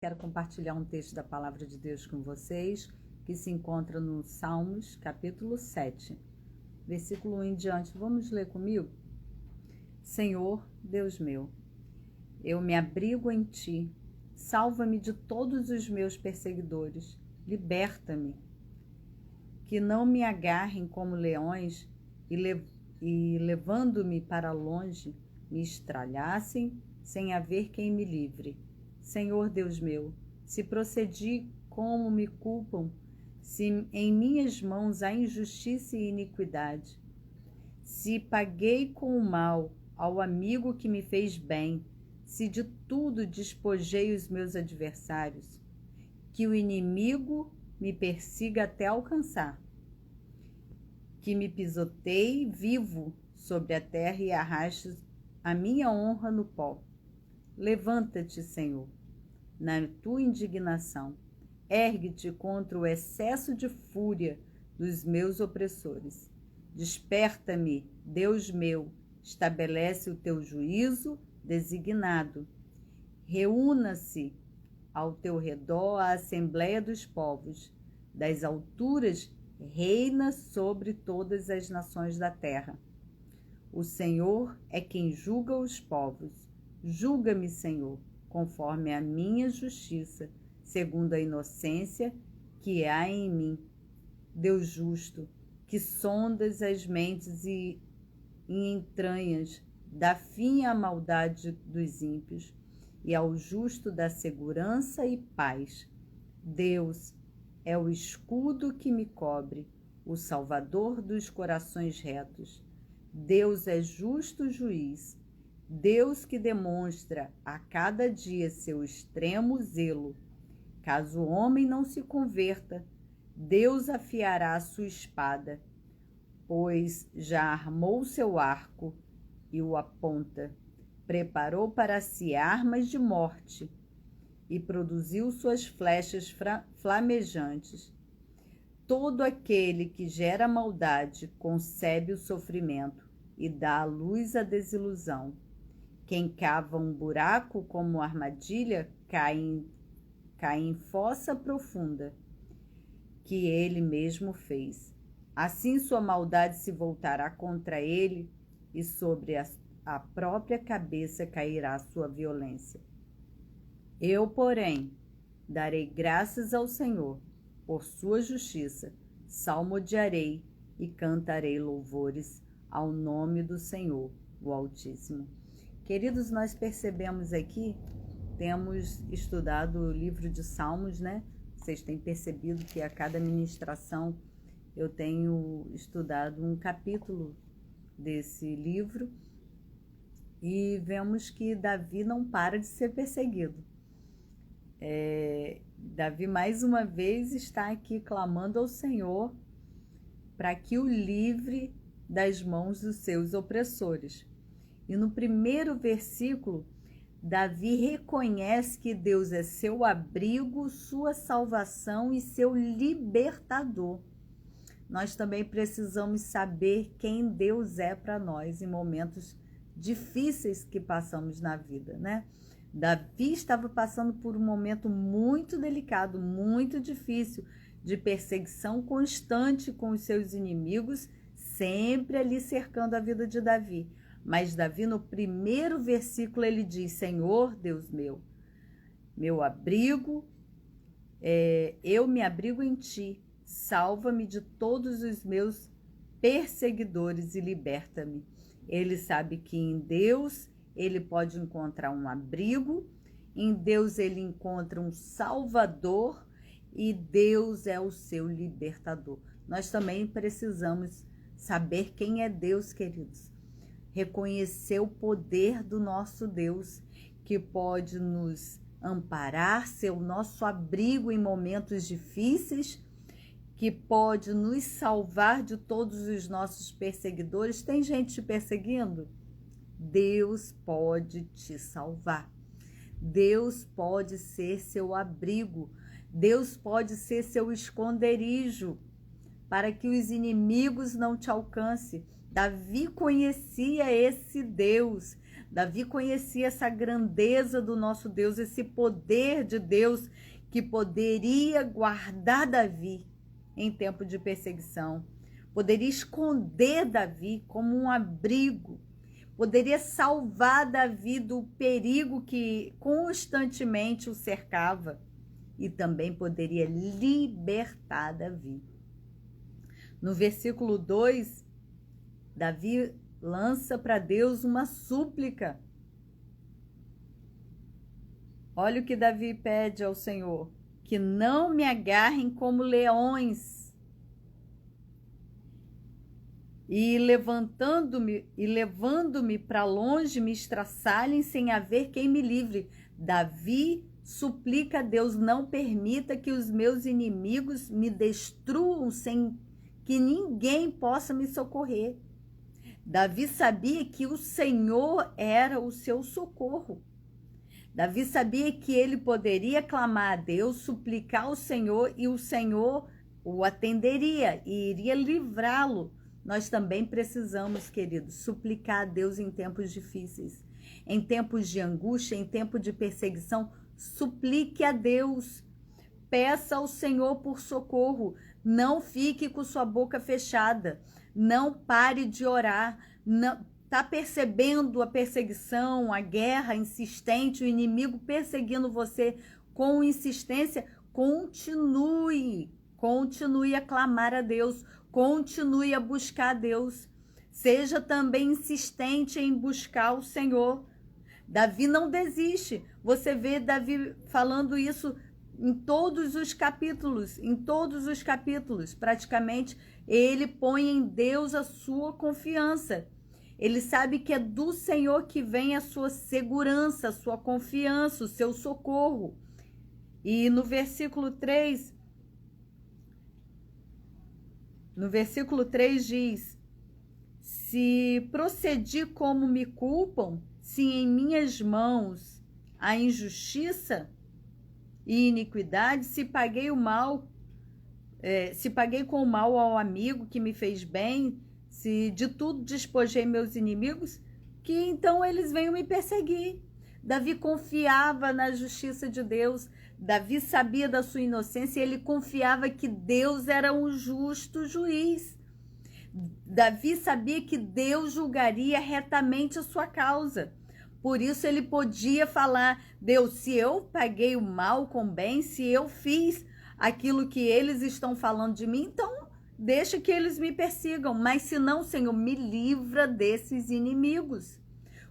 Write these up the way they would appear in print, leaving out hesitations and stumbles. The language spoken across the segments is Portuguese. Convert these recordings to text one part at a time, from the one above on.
Quero compartilhar um texto da Palavra de Deus com vocês, que se encontra no Salmos, capítulo 7, versículo 1 em diante. Vamos ler comigo? Senhor, Deus meu, eu me abrigo em Ti. Salva-me de todos os meus perseguidores. Liberta-me. Que não me agarrem como leões e levando-me para longe, me estralhassem sem haver quem me livre. Senhor Deus meu, se procedi como me culpam, se em minhas mãos há injustiça e iniquidade, se paguei com o mal ao amigo que me fez bem, se de tudo despojei os meus adversários, que o inimigo me persiga até alcançar, que me pisoteie vivo sobre a terra e arraste a minha honra no pó. Levanta-te, Senhor, na tua indignação. Ergue-te contra o excesso de fúria dos meus opressores. Desperta-me, Deus meu, estabelece o teu juízo designado. Reúna-se ao teu redor a assembleia dos povos. Das alturas reina sobre todas as nações da terra. O Senhor é quem julga os povos. Julga-me, Senhor, conforme a minha justiça, segundo a inocência que há em mim. Deus justo, que sondas as mentes e entranhas, dá fim à maldade dos ímpios, e ao justo dá segurança e paz. Deus é o escudo que me cobre, o salvador dos corações retos. Deus é justo juiz, Deus que demonstra a cada dia seu extremo zelo. Caso o homem não se converta, Deus afiará a sua espada, pois já armou seu arco e o aponta. Preparou para si armas de morte e produziu suas flechas flamejantes. Todo aquele que gera maldade concebe o sofrimento e dá à luz a desilusão. Quem cava um buraco como armadilha cai em fossa profunda, que ele mesmo fez. Assim sua maldade se voltará contra ele e sobre a própria cabeça cairá a sua violência. Eu, porém, darei graças ao Senhor por sua justiça, salmodiarei e cantarei louvores ao nome do Senhor, o Altíssimo. Queridos, nós percebemos aqui, temos estudado o livro de Salmos, né? Vocês têm percebido que a cada ministração eu tenho estudado um capítulo desse livro e vemos que Davi não para de ser perseguido. Davi mais uma vez está aqui clamando ao Senhor para que o livre das mãos dos seus opressores. E no primeiro versículo, Davi reconhece que Deus é seu abrigo, sua salvação e seu libertador. Nós também precisamos saber quem Deus é para nós em momentos difíceis que passamos na vida, né? Davi estava passando por um momento muito delicado, muito difícil, de perseguição constante com os seus inimigos, sempre ali cercando a vida de Davi. Mas Davi, no primeiro versículo, ele diz: Senhor, Deus meu, meu abrigo, eu me abrigo em Ti, salva-me de todos os meus perseguidores e liberta-me. Ele sabe que em Deus ele pode encontrar um abrigo, em Deus ele encontra um salvador e Deus é o seu libertador. Nós também precisamos saber quem é Deus, queridos. Reconhecer o poder do nosso Deus, que pode nos amparar, ser o nosso abrigo em momentos difíceis, que pode nos salvar de todos os nossos perseguidores. Tem gente te perseguindo? Deus pode te salvar. Deus pode ser seu abrigo. Deus pode ser seu esconderijo para que os inimigos não te alcancem. Davi conhecia esse Deus. Davi conhecia essa grandeza do nosso Deus, esse poder de Deus que poderia guardar Davi em tempo de perseguição, poderia esconder Davi como um abrigo, poderia salvar Davi do perigo que constantemente o cercava e também poderia libertar Davi. No versículo 2, Davi lança para Deus uma súplica. Olha o que Davi pede ao Senhor: que não me agarrem como leões e levando-me para longe me estraçalhem sem haver quem me livre. Davi suplica a Deus: não permita que os meus inimigos me destruam sem que ninguém possa me socorrer. Davi sabia que o Senhor era o seu socorro. Davi sabia que ele poderia clamar a Deus, suplicar ao Senhor e o Senhor o atenderia e iria livrá-lo. Nós também precisamos, queridos, suplicar a Deus em tempos difíceis, em tempos de angústia, em tempo de perseguição. Suplique a Deus, peça ao Senhor por socorro, não fique com sua boca fechada, não pare de orar. Está percebendo a perseguição, a guerra insistente, o inimigo perseguindo você com insistência? Continue a clamar a Deus, continue a buscar a Deus. Seja também insistente em buscar o Senhor. Davi não desiste. Você vê Davi falando isso em todos os capítulos, praticamente, ele põe em Deus a sua confiança. Ele sabe que é do Senhor que vem a sua segurança, a sua confiança, o seu socorro. E no versículo 3 diz: se procedi como me culpam, se em minhas mãos há injustiça e iniquidade, se paguei com o mal ao amigo que me fez bem, se de tudo despojei meus inimigos, que então eles venham me perseguir. Davi confiava na justiça de Deus, Davi sabia da sua inocência e ele confiava que Deus era um justo juiz. Davi sabia que Deus julgaria retamente a sua causa. Por isso ele podia falar: Deus, se eu paguei o mal com bem, se eu fiz aquilo que eles estão falando de mim, então deixa que eles me persigam. Mas se não, Senhor, me livra desses inimigos.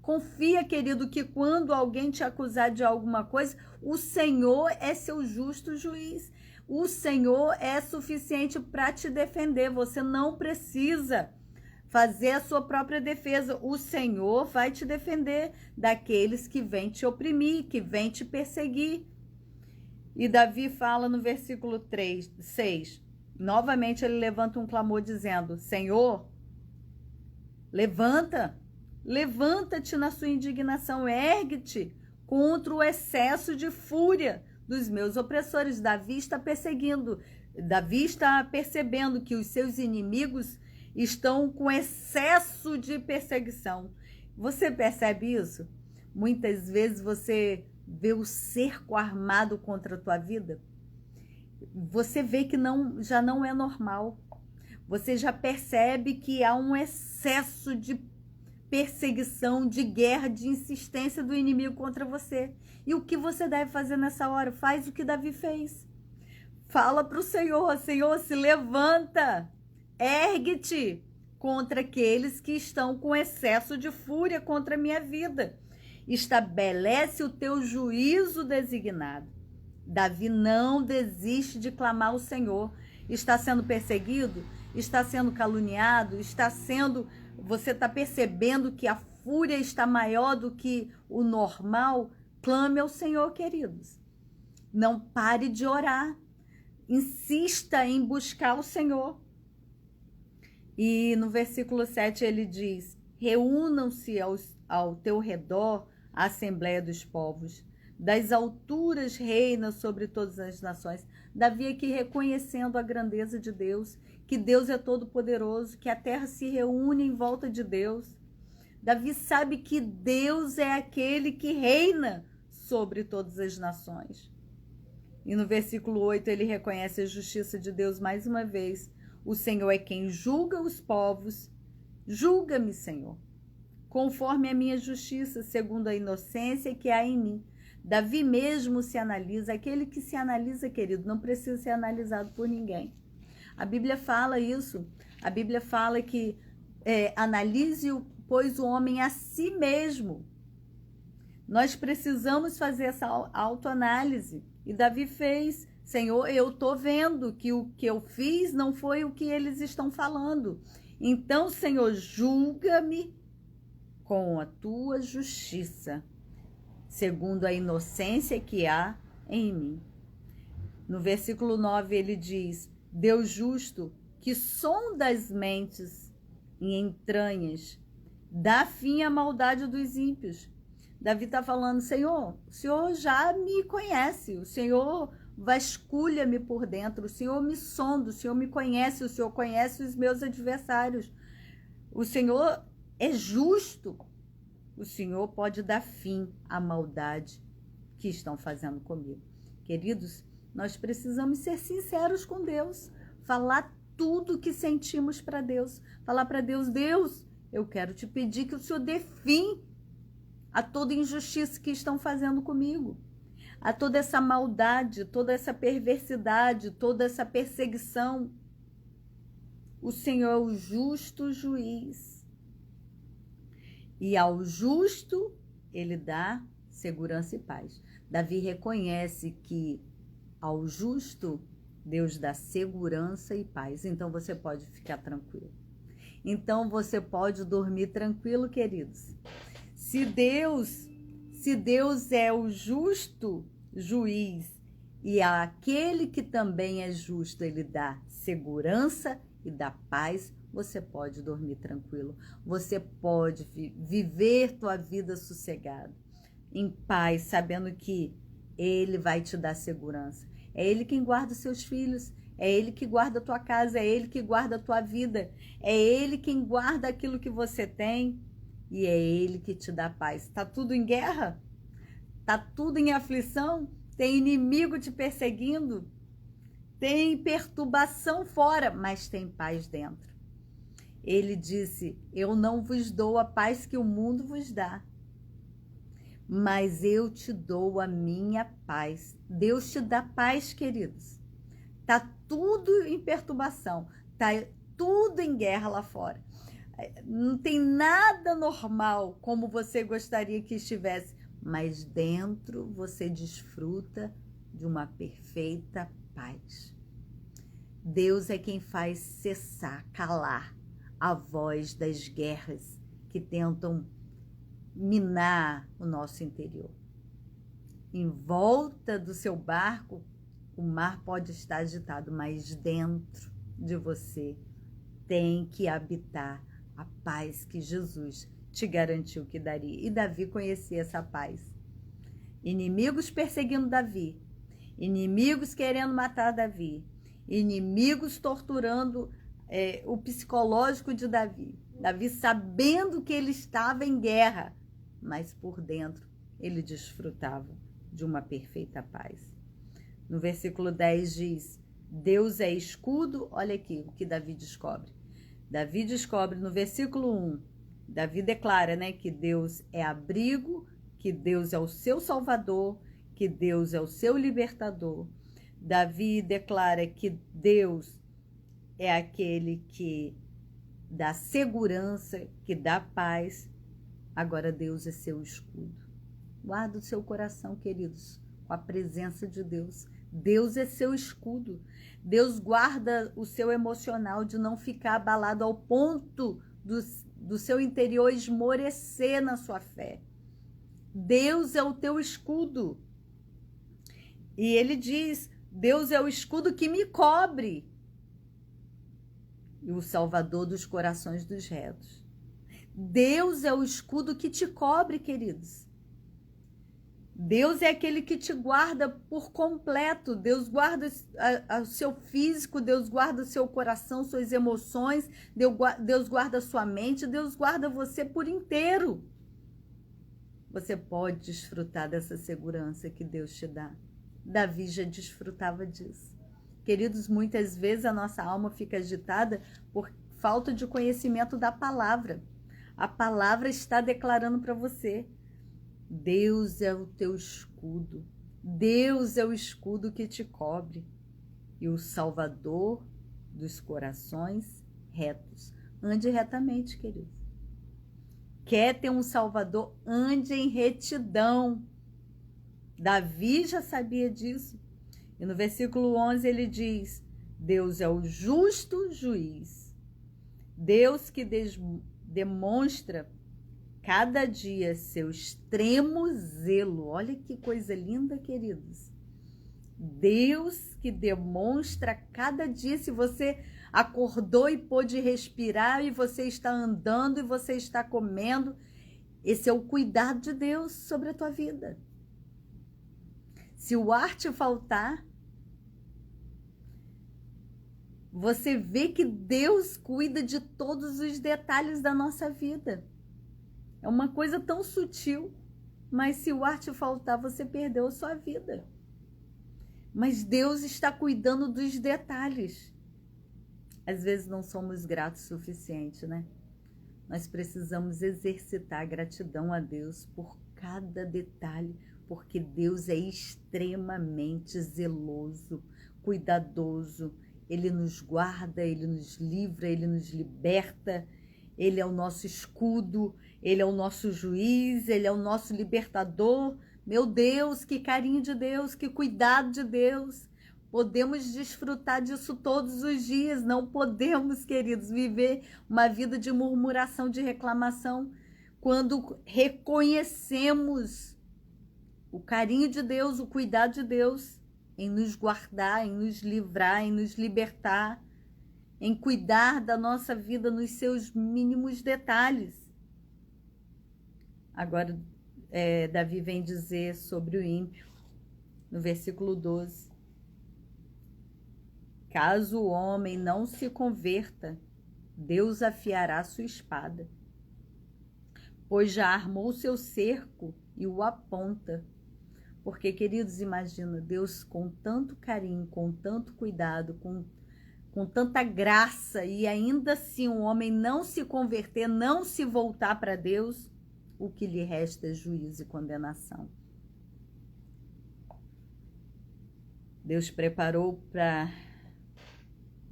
Confia, querido, que quando alguém te acusar de alguma coisa, o Senhor é seu justo juiz. O Senhor é suficiente para te defender. Você não precisa fazer a sua própria defesa. O Senhor vai te defender daqueles que vêm te oprimir, que vêm te perseguir. E Davi fala no versículo 6, novamente ele levanta um clamor dizendo: Senhor, levanta-te na sua indignação, ergue-te contra o excesso de fúria dos meus opressores. Davi está percebendo que os seus inimigos estão com excesso de perseguição. Você percebe isso? Muitas vezes você vê o cerco armado contra a tua vida. Você vê que já não é normal. Você já percebe que há um excesso de perseguição, de guerra, de insistência do inimigo contra você. E o que você deve fazer nessa hora? Faz o que Davi fez. Fala para o Senhor: Senhor, se levanta, ergue-te contra aqueles que estão com excesso de fúria contra a minha vida. Estabelece o teu juízo designado. Davi não desiste de clamar ao Senhor. Está sendo perseguido? Está sendo caluniado? Você está percebendo que a fúria está maior do que o normal? Clame ao Senhor, queridos. Não pare de orar. Insista em buscar o Senhor. E no versículo 7 ele diz: reúnam-se ao teu redor a Assembleia dos Povos. Das alturas reina sobre todas as nações. Davi aqui reconhecendo a grandeza de Deus, que Deus é todo poderoso, que a terra se reúne em volta de Deus. Davi sabe que Deus é aquele que reina sobre todas as nações. E no versículo 8 ele reconhece a justiça de Deus mais uma vez. O Senhor é quem julga os povos. Julga-me, Senhor, conforme a minha justiça, segundo a inocência que há em mim. Davi mesmo se analisa. Aquele que se analisa, querido, não precisa ser analisado por ninguém. A Bíblia fala isso. A Bíblia fala que analise, pois, o homem a si mesmo. Nós precisamos fazer essa autoanálise. E Davi fez. Senhor, eu estou vendo que o que eu fiz não foi o que eles estão falando. Então, Senhor, julga-me com a tua justiça, segundo a inocência que há em mim. No versículo 9 ele diz: Deus justo, que sonda as mentes e entranhas, dá fim à maldade dos ímpios. Davi está falando: Senhor, o Senhor já me conhece, o Senhor vasculha-me por dentro, o Senhor me sonda, o Senhor me conhece, o Senhor conhece os meus adversários. O Senhor é justo, o Senhor pode dar fim à maldade que estão fazendo comigo. Queridos, nós precisamos ser sinceros com Deus, falar tudo o que sentimos para Deus, falar para Deus: Deus, eu quero te pedir que o Senhor dê fim a toda injustiça que estão fazendo comigo, a toda essa maldade, toda essa perversidade, toda essa perseguição. O Senhor é o justo juiz. E ao justo, ele dá segurança e paz. Davi reconhece que ao justo, Deus dá segurança e paz. Então você pode ficar tranquilo. Então você pode dormir tranquilo, queridos. Se Deus é o justo juiz e aquele que também é justo, ele dá segurança e dá paz, você pode dormir tranquilo. Você pode viver tua vida sossegada, em paz, sabendo que ele vai te dar segurança. É ele quem guarda os seus filhos, é ele que guarda a tua casa, é ele que guarda a tua vida, é ele quem guarda aquilo que você tem. E é ele que te dá paz. Está tudo em guerra? Está tudo em aflição? Tem inimigo te perseguindo? Tem perturbação fora, mas tem paz dentro. Ele disse: eu não vos dou a paz que o mundo vos dá, mas eu te dou a minha paz. Deus te dá paz, queridos. Está tudo em perturbação, está tudo em guerra lá fora. Não tem nada normal como você gostaria que estivesse, mas dentro você desfruta de uma perfeita paz. Deus é quem faz cessar, calar a voz das guerras que tentam minar o nosso interior. Em volta do seu barco, o mar pode estar agitado, mas dentro de você tem que habitar a paz que Jesus te garantiu que daria. E Davi conhecia essa paz. Inimigos perseguindo Davi, inimigos querendo matar Davi, inimigos torturando o psicológico de Davi. Davi sabendo que ele estava em guerra, mas por dentro ele desfrutava de uma perfeita paz. No versículo 10 diz: Deus é escudo. Olha aqui o que Davi descobre. Davi descobre no versículo 1, Davi declara, que Deus é abrigo, que Deus é o seu salvador, que Deus é o seu libertador. Davi declara que Deus é aquele que dá segurança, que dá paz. Agora Deus é seu escudo. Guarda o seu coração, queridos, com a presença de Deus. Deus é seu escudo. Deus guarda o seu emocional de não ficar abalado ao ponto do seu interior esmorecer na sua fé. Deus é o teu escudo. E ele diz: Deus é o escudo que me cobre e o salvador dos corações dos retos. Deus é o escudo que te cobre, queridos. Deus é aquele que te guarda por completo. Deus guarda o seu físico, Deus guarda o seu coração, suas emoções, Deus guarda a sua mente, Deus guarda você por inteiro. Você pode desfrutar dessa segurança que Deus te dá. Davi já desfrutava disso. Queridos, muitas vezes a nossa alma fica agitada por falta de conhecimento da palavra. A palavra está declarando para você: Deus é o teu escudo. Deus é o escudo que te cobre e o Salvador dos corações retos. Ande retamente, querido. Quer ter um Salvador? Ande em retidão. Davi já sabia disso. E no versículo 11 ele diz: Deus é o justo juiz. Deus que demonstra cada dia seu extremo zelo. Olha que coisa linda, queridos. Deus que demonstra cada dia, se você acordou e pôde respirar, e você está andando, e você está comendo, esse é o cuidado de Deus sobre a tua vida. Se o ar te faltar, você vê que Deus cuida de todos os detalhes da nossa vida. É uma coisa tão sutil, mas se o ar te faltar, você perdeu a sua vida. Mas Deus está cuidando dos detalhes. Às vezes não somos gratos o suficiente, né? Nós precisamos exercitar a gratidão a Deus por cada detalhe, porque Deus é extremamente zeloso, cuidadoso. Ele nos guarda, Ele nos livra, Ele nos liberta. Ele é o nosso escudo, Ele é o nosso juiz, Ele é o nosso libertador. Meu Deus, que carinho de Deus, que cuidado de Deus. Podemos desfrutar disso todos os dias. Não podemos, queridos, viver uma vida de murmuração, de reclamação, quando reconhecemos o carinho de Deus, o cuidado de Deus em nos guardar, em nos livrar, em nos libertar, em cuidar da nossa vida nos seus mínimos detalhes. Agora, Davi vem dizer sobre o ímpio, no versículo 12. Caso o homem não se converta, Deus afiará sua espada, pois já armou seu cerco e o aponta. Porque, queridos, imagina, Deus com tanto carinho, com tanto cuidado, com tanta graça, e ainda assim o homem não se converter, não se voltar para Deus, o que lhe resta é juízo e condenação. Deus preparou para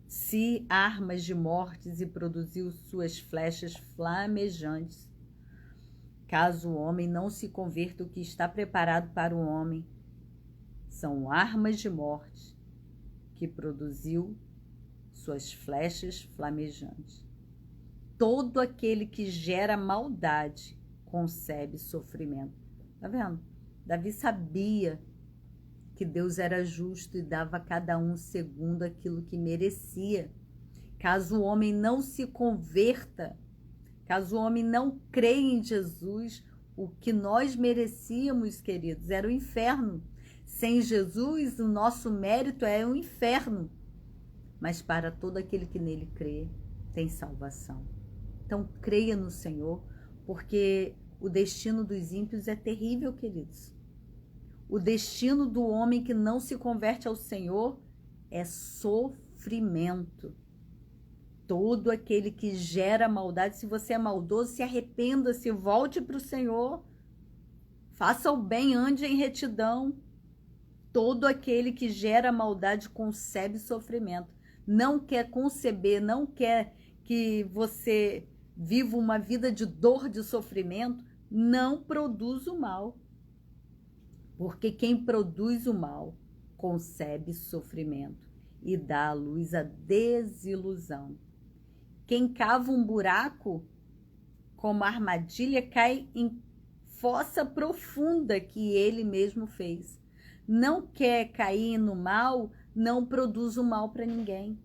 si armas de mortes e produziu suas flechas flamejantes. Caso o homem não se converta, o que está preparado para o homem são armas de morte que produziu suas flechas flamejantes. Todo aquele que gera maldade concebe sofrimento. Tá vendo? Davi sabia que Deus era justo e dava a cada um segundo aquilo que merecia. Caso o homem não se converta, caso o homem não creia em Jesus, o que nós merecíamos, queridos, era o inferno. Sem Jesus, o nosso mérito é o inferno. Mas para todo aquele que nele crê, tem salvação. Então, creia no Senhor, porque o destino dos ímpios é terrível, queridos. O destino do homem que não se converte ao Senhor é sofrimento. Todo aquele que gera maldade, se você é maldoso, se arrependa, se volte para o Senhor, faça o bem, ande em retidão. Todo aquele que gera maldade concebe sofrimento. Não quer conceber, não quer que você viva uma vida de dor, de sofrimento, não produz o mal. Porque quem produz o mal concebe sofrimento e dá à luz a desilusão. Quem cava um buraco como armadilha cai em fossa profunda que ele mesmo fez. Não quer cair no mal, não produz o mal para ninguém.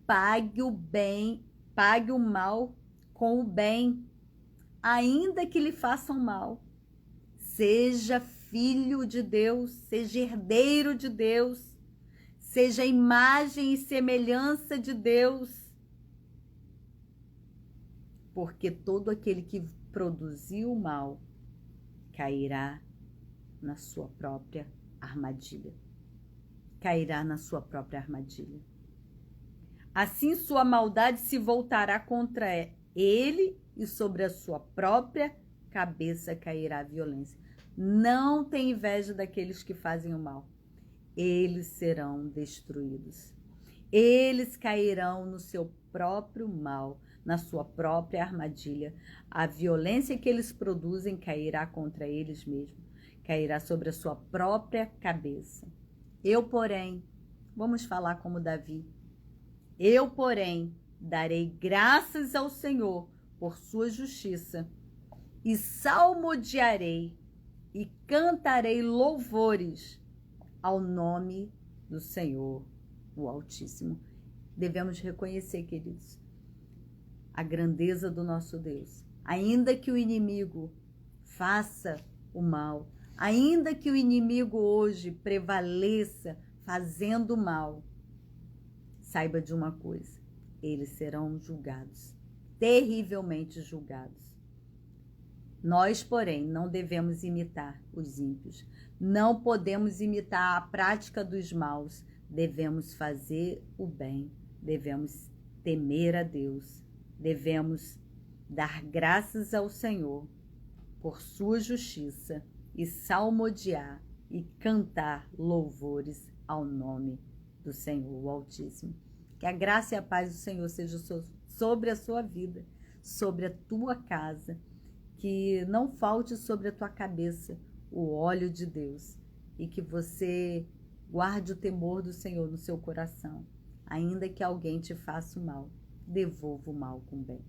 Pague o bem, pague o mal com o bem, ainda que lhe façam mal. Seja filho de Deus, seja herdeiro de Deus, seja imagem e semelhança de Deus. Porque todo aquele que produziu o mal cairá na sua própria armadilha. Cairá na sua própria armadilha. Assim sua maldade se voltará contra ele e sobre a sua própria cabeça cairá a violência. Não tem inveja daqueles que fazem o mal. Eles serão destruídos. Eles cairão no seu próprio mal, na sua própria armadilha. A violência que eles produzem cairá contra eles mesmos. Cairá sobre a sua própria cabeça. Eu, porém, vamos falar como Davi. Eu, porém, darei graças ao Senhor por sua justiça e salmodiarei e cantarei louvores ao nome do Senhor, o Altíssimo. Devemos reconhecer, queridos, a grandeza do nosso Deus. Ainda que o inimigo faça o mal, ainda que o inimigo hoje prevaleça fazendo o mal, saiba de uma coisa, eles serão julgados, terrivelmente julgados. Nós, porém, não devemos imitar os ímpios, não podemos imitar a prática dos maus, devemos fazer o bem, devemos temer a Deus, devemos dar graças ao Senhor por sua justiça e salmodiar e cantar louvores ao nome do Senhor, o Altíssimo. Que a graça e a paz do Senhor seja sobre a sua vida, sobre a tua casa, que não falte sobre a tua cabeça o óleo de Deus e que você guarde o temor do Senhor no seu coração. Ainda que alguém te faça o mal, devolva o mal com o bem.